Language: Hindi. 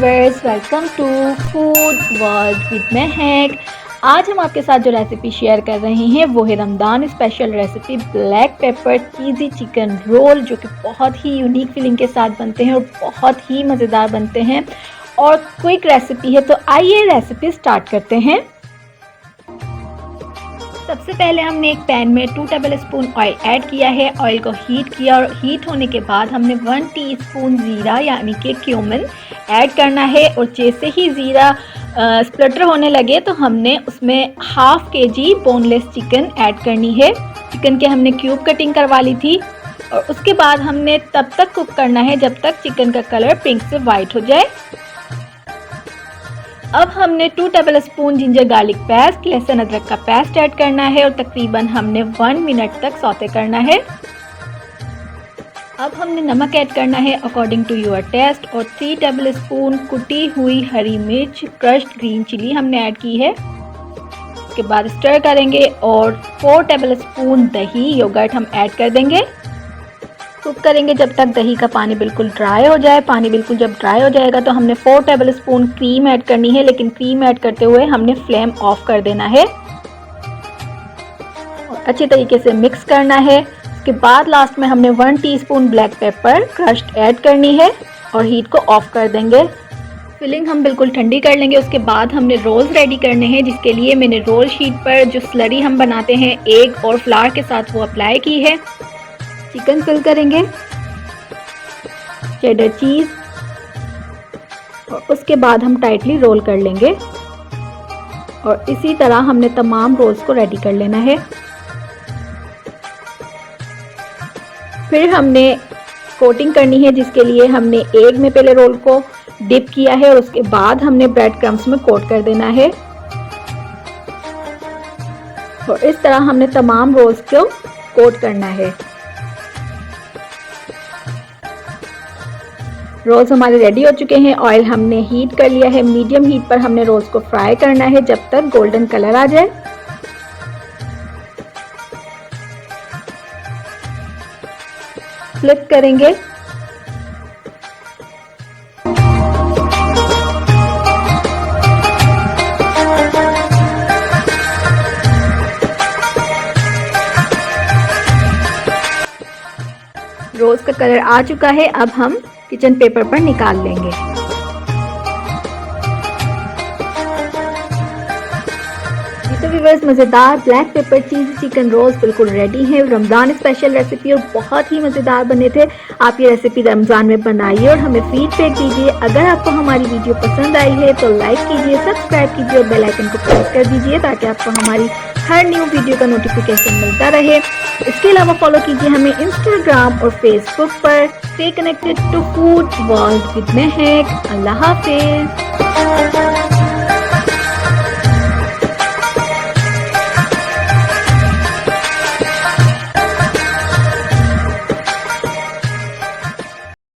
Viewers, welcome to food world with Mahak. आज हम आपके साथ जो रेसिपी शेयर कर रहे हैं वो है Ramzan special recipe black pepper cheesy chicken roll, जो कि बहुत ही यूनिक फीलिंग के साथ बनते हैं और बहुत ही मज़ेदार बनते हैं और क्विक रेसिपी है। तो आइए रेसिपी स्टार्ट करते हैं। सबसे पहले हमने एक पैन में 2 टेबलस्पून ऑयल ऐड किया है। ऑयल को हीट किया और हीट होने के बाद हमने 1 टीस्पून ज़ीरा यानी कि क्यूमिन ऐड करना है। और जैसे ही ज़ीरा स्प्लटर होने लगे तो हमने उसमें half KG boneless chicken add करनी है। चिकन के हमने क्यूब कटिंग करवा ली थी और उसके बाद हमने तब तक कुक करना है जब तक चिकन का कलर पिंक से वाइट हो जाए। अब हमने 2 टेबलस्पून जिंजर गार्लिक पेस्ट, लहसुन अदरक का पेस्ट ऐड करना है और तकरीबन हमने 1 मिनट तक सौते करना है। अब हमने नमक ऐड करना है अकॉर्डिंग टू योर टेस्ट और 3 टेबलस्पून कुटी हुई हरी मिर्च, क्रश्ड ग्रीन चिली हमने ऐड की है। उसके बाद स्टर करेंगे और 4 टेबलस्पून दही योगर्ट हम ऐड कर देंगे। कुक करेंगे जब तक दही का पानी बिल्कुल ड्राई हो जाए। पानी बिल्कुल जब ड्राई हो जाएगा तो हमने 4 टेबलस्पून क्रीम ऐड करनी है, लेकिन क्रीम ऐड करते हुए हमने फ्लेम ऑफ कर देना है और अच्छी तरीके से मिक्स करना है। उसके बाद लास्ट में हमने 1 teaspoon black pepper crushed add करनी है और हीट को ऑफ कर देंगे। फिलिंग हम बिल्कुल ठंडी कर लेंगे। उसके बाद हमने रोल्स रेडी करने हैं, जिसके लिए मैंने रोल शीट पर जो स्लरी हम बनाते हैं एग और फ्लावर के साथ वो अप्लाई की है। चिकन फिल करेंगे, चेडर चीज़ और उसके बाद हम टाइटली रोल कर लेंगे और इसी तरह हमने तमाम रोल्स को रेडी कर लेना है। फिर हमने कोटिंग करनी है, जिसके लिए हमने एग में पहले रोल को डिप किया है और उसके बाद हमने ब्रेड क्रम्स में कोट कर देना है और इस तरह हमने तमाम रोल्स को कोट करना है। रोल्स हमारे रेडी हो चुके हैं। ऑयल हमने हीट कर लिया है, मीडियम हीट पर हमने रोल्स को फ्राई करना है जब तक गोल्डन कलर आ जाए। फ्लिप करेंगे। रोल्स का कलर आ चुका है, अब हम किचन पेपर पर निकाल लेंगे। तो व्यूअर्स, मज़ेदार ब्लैक पेपर चीज़ चिकन रोल्स बिल्कुल रेडी है। रमज़ान स्पेशल रेसिपी और बहुत ही मज़ेदार बने थे। आप ये रेसिपी रमज़ान में बनाइए और हमें फीडबैक दीजिए। अगर आपको हमारी वीडियो पसंद आई है तो लाइक कीजिए, सब्सक्राइब कीजिए और बेल आइकन को प्रेस कर दीजिए ताकि आपको हमारी हर न्यू वीडियो का नोटिफिकेशन मिलता रहे। इसके अलावा फॉलो कीजिए हमें इंस्टाग्राम और फेसबुक पर। Stay connected to food world with Mahak. अल्लाह हाफिज।